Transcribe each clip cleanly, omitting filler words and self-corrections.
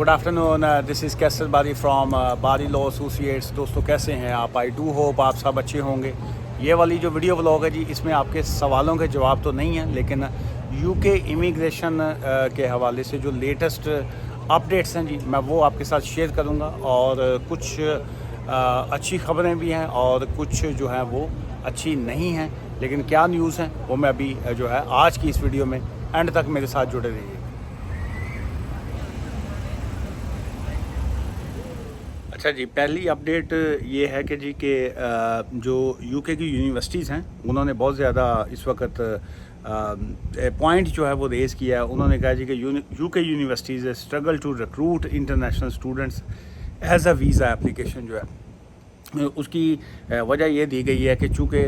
Good afternoon, this is castle बारी from बारी law associates. दोस्तों कैसे हैं आप? आई डू होप आप सब अच्छे होंगे। ये वाली जो वीडियो व्लॉग है जी, इसमें आपके सवालों के जवाब तो नहीं है, लेकिन यूके इमिग्रेशन के हवाले से जो लेटेस्ट अपडेट्स हैं जी, मैं वो आपके साथ शेयर करूंगा। और कुछ अच्छी खबरें भी हैं और कुछ जो है वो अच्छी नहीं हैं, लेकिन क्या न्यूज़ हैं वो मैं अभी जो है आज की इस वीडियो में एंड तक मेरे साथ जुड़े रहिए। अच्छा जी, पहली अपडेट ये है कि जी के जो यूके की यूनिवर्सिटीज़ हैं उन्होंने बहुत ज़्यादा इस वक्त पॉइंट जो है वो रेज़ किया है। उन्होंने कहा जी कि UK universities struggle to recruit international students as a visa application जो है उसकी वजह ये दी गई है कि चूँकि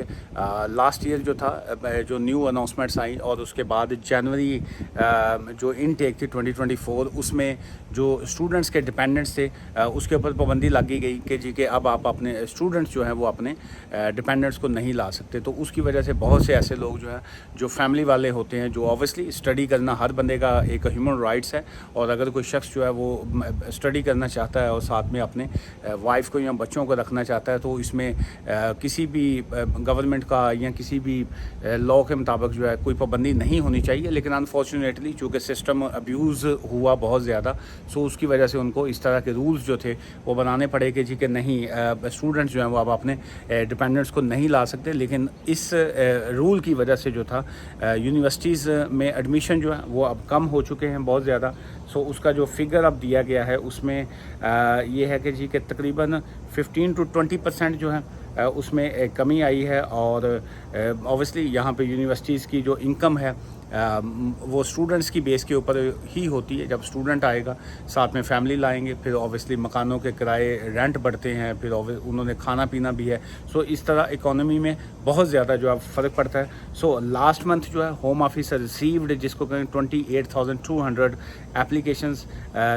लास्ट ईयर जो था जो न्यू अनाउंसमेंट्स आई और उसके बाद जनवरी जो इनटेक थी 2024 उसमें जो स्टूडेंट्स के डिपेंडेंट्स थे उसके ऊपर पाबंदी लगी गई कि जी कि अब आप अपने स्टूडेंट्स जो हैं वो अपने डिपेंडेंट्स को नहीं ला सकते। तो उसकी वजह से बहुत से ऐसे लोग जो हैं जो फैमिली वाले होते हैं, जो ऑब्वियसली स्टडी करना हर बंदे का एक ह्यूमन राइट्स है, और अगर कोई शख्स जो है वो स्टडी करना चाहता है और साथ में अपने वाइफ को या बच्चों को रखना चाहता है तो इसमें किसी भी गवर्नमेंट का या किसी भी लॉ के मुताबिक जो है कोई पाबंदी नहीं होनी चाहिए। लेकिन अनफॉर्चुनेटली चूँकि सिस्टम अब्यूज़ हुआ बहुत ज़्यादा, सो उसकी वजह से उनको इस तरह के रूल्स जो थे वो बनाने पड़े कि जी कि नहीं, स्टूडेंट्स जो हैं वो अब अपने डिपेंडेंट्स को नहीं ला सकते। लेकिन इस रूल की वजह से जो था यूनिवर्सिटीज़ में एडमिशन जो है वो अब कम हो चुके हैं बहुत ज़्यादा। सो उसका जो फिगर अब दिया गया है उसमें ये है कि जी कि तकरीबन 15 to 20% जो है उसमें कमी आई है। और ऑब्वियसली यहाँ पे यूनिवर्सिटीज़ की जो इनकम है वो स्टूडेंट्स की बेस के ऊपर ही होती है। जब स्टूडेंट आएगा साथ में फैमिली लाएंगे, फिर ऑब्वियसली मकानों के किराए रेंट बढ़ते हैं, फिर उन्होंने खाना पीना भी है। सो इस तरह इकोनॉमी में बहुत ज़्यादा जो है फ़र्क पड़ता है। सो लास्ट मंथ जो है होम ऑफिस रिसीव्ड जिसको कहें 28,200 एप्लीकेशंस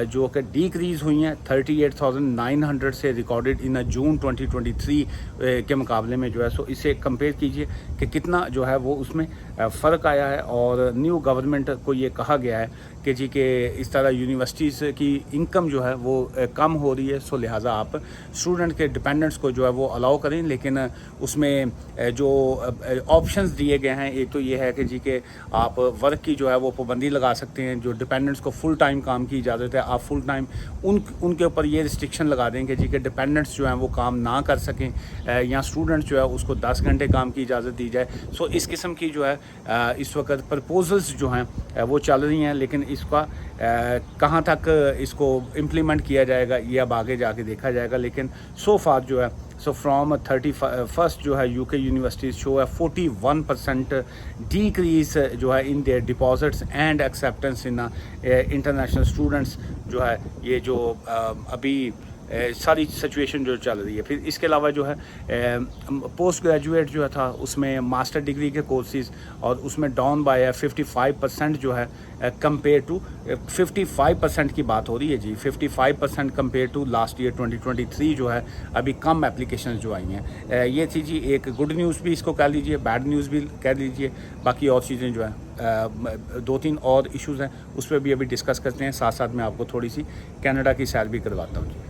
जो कि डिक्रीज़ हुई हैं 38,900 से रिकॉर्डेड इन जून 2023 के मुकाबले में जो है। सो इसे कंपेयर कीजिए कि कितना जो है वो उसमें फ़र्क आया है। और न्यू गवर्नमेंट को ये कहा गया है कि जी कि इस तरह यूनिवर्सिटीज़ की इनकम जो है वो कम हो रही है, सो लिहाजा आप स्टूडेंट के डिपेंडेंट्स को जो है वो अलाउ करें। लेकिन उसमें जो ऑप्शंस दिए गए हैं, एक तो ये है कि जी कि आप वर्क की जो है वो पाबंदी लगा सकते हैं। जो डिपेंडेंट्स को फुल टाइम काम की इजाज़त है, आप फुल टाइम उनके ऊपर ये रिस्ट्रिक्शन लगा दें कि जी कि डिपेंडेंट्स जो हैं वो काम ना कर सकें, या स्टूडेंट्स जो है उसको 10 घंटे काम की इजाज़त दी जाए। सो इस किस्म की जो है इस वक्त प्रपोजल्स जो हैं वो चल रही हैं, लेकिन इसका कहाँ तक इसको इम्प्लीमेंट किया जाएगा ये अब आगे जाके देखा जाएगा। लेकिन सो फार जो है सो फ्रॉम 31st जो है यूके यूनिवर्सिटीज़ शो है 41% डिक्रीज़ जो है in their deposits and acceptance in international students जो है। ये जो अभी सारी सिचुएशन जो चल रही है। फिर इसके अलावा जो है पोस्ट ग्रेजुएट जो है था उसमें मास्टर डिग्री के कोर्सेज़ और उसमें डाउन बाय 55% जो है कंपेयर टू 55% की बात हो रही है जी, 55% कंपेयर टू लास्ट ईयर 2023 जो है अभी कम एप्लीकेशंस जो आई हैं। ये थी जी एक गुड न्यूज़ भी इसको कह लीजिए, बैड न्यूज़ भी कह लीजिए। बाकी और चीज़ें जो है 2-3 और इश्यूज़ हैं उस पर भी अभी डिस्कस करते हैं। साथ साथ मैं आपको थोड़ी सी कनाडा की सैर भी करवाता हूँ जी।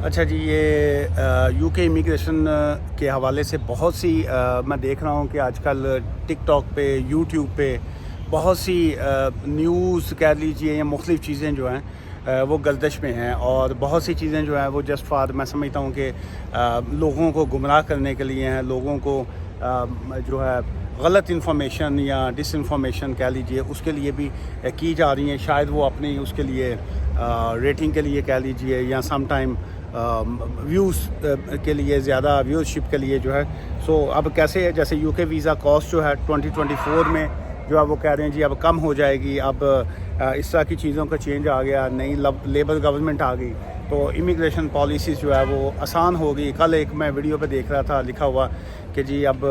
अच्छा जी, ये यूके इमिग्रेशन के हवाले से बहुत सी मैं देख रहा हूँ कि आजकल टिकटॉक पे, यूट्यूब पे बहुत सी न्यूज़ कह लीजिए या मुख्तलिफ़ चीज़ें जो हैं वो गर्दिश में हैं। और बहुत सी चीज़ें जो हैं वो जस्ट फॉर मैं समझता हूँ कि लोगों को गुमराह करने के लिए हैं, लोगों को जो है गलत इन्फॉर्मेशन या डिसइंफॉर्मेशन कह लीजिए उसके लिए भी की जा रही हैं। शायद वो अपनी उसके लिए रेटिंग के लिए कह लीजिए या सम टाइम व्यूज़ के लिए, ज़्यादा व्यूज़शिप के लिए जो है। सो अब कैसे है, जैसे यूके वीज़ा कॉस्ट जो है 2024 में जो है वो कह रहे हैं जी अब कम हो जाएगी। अब इस तरह की चीज़ों का चेंज आ गया, नई लेबर गवर्नमेंट आ गई, तो इमिग्रेशन पॉलिसीज़ जो है वो आसान हो गई। कल एक मैं वीडियो पे देख रहा था, लिखा हुआ कि जी अब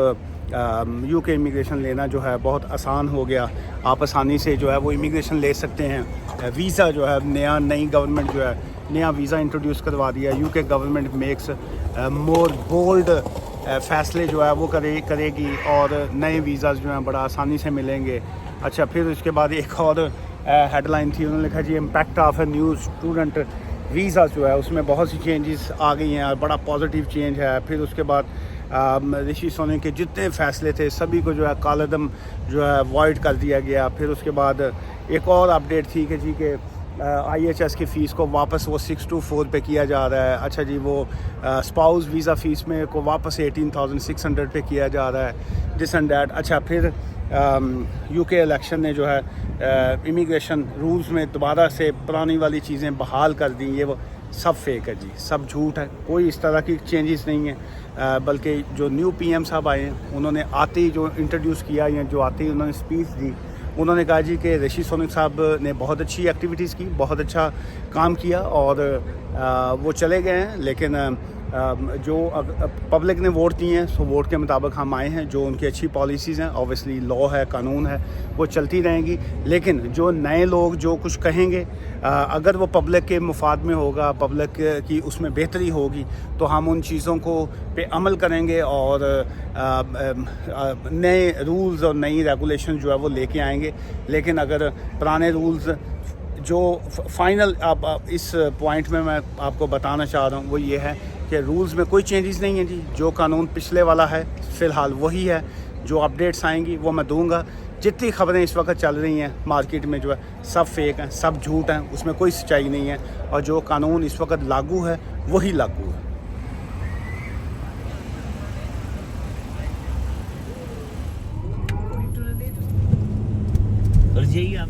यूके इमिग्रेशन लेना जो है बहुत आसान हो गया, आप आसानी से जो है वो इमिग्रेशन ले सकते हैं। वीज़ा जो है नई गवर्नमेंट जो है नया वीज़ा इंट्रोड्यूस करवा दिया। UK government makes more bold फ़ैसले जो है वो करेगी और नए वीज़ाज़ जो हैं बड़ा आसानी से मिलेंगे। अच्छा, फिर उसके बाद एक और हेडलाइन थी, उन्होंने लिखा the impact of a new student visa जो है उसमें बहुत सी चेंजेस आ गई हैं और बड़ा पॉजिटिव चेंज है। फिर उसके बाद ऋषि सुनक के जितने फ़ैसले थे सभी को जो है कालदम जो है वॉइड कर दिया गया। फिर उसके बाद एक और अपडेट थी कि जी के IHS की फ़ीस को वापस वो 624 पे किया जा रहा है। अच्छा जी, वो स्पाउस वीज़ा फ़ीस में को वापस 18,600 पे किया जा रहा है, दिस एंड डैट। अच्छा, फिर यूके इलेक्शन ने जो है इमिग्रेशन रूल्स में दोबारा से पुरानी वाली चीज़ें बहाल कर दी। ये वो सब फेक है जी, सब झूठ है, कोई इस तरह की चेंजेस नहीं है। बल्कि जो न्यू PM साहब आए हैं उन्होंने आते ही जो इंट्रोड्यूस किया या जो आते ही उन्होंने स्पीच दी, उन्होंने कहा जी कि ऋषि सुनक साहब ने बहुत अच्छी एक्टिविटीज़ की, बहुत अच्छा काम किया और वो चले गए हैं। लेकिन जो पब्लिक ने वोट दिए हैं सो वोट के मुताबिक हम आए हैं। जो उनकी अच्छी पॉलिसीज़ हैं, ऑब्वियसली लॉ है, कानून है, वो चलती रहेंगी। लेकिन जो नए लोग जो कुछ कहेंगे, अगर वो पब्लिक के मुफाद में होगा, पब्लिक की उसमें बेहतरी होगी, तो हम उन चीज़ों को पे अमल करेंगे और नए रूल्स और नई रेगुलेशन जो है वो लेके आएंगे। लेकिन अगर पुराने रूल्स जो फाइनल अब इस पॉइंट में मैं आपको बताना चाह रहा हूँ वो ये है कि रूल्स में कोई चेंजेस नहीं है जी। जो कानून पिछले वाला है फ़िलहाल वही है। जो अपडेट्स आएंगी वो मैं दूंगा। जितनी खबरें इस वक्त चल रही हैं मार्केट में जो है सब फेक हैं, सब झूठ हैं, उसमें कोई सच्चाई नहीं है। और जो कानून इस वक्त लागू है वही लागू है। और यही आप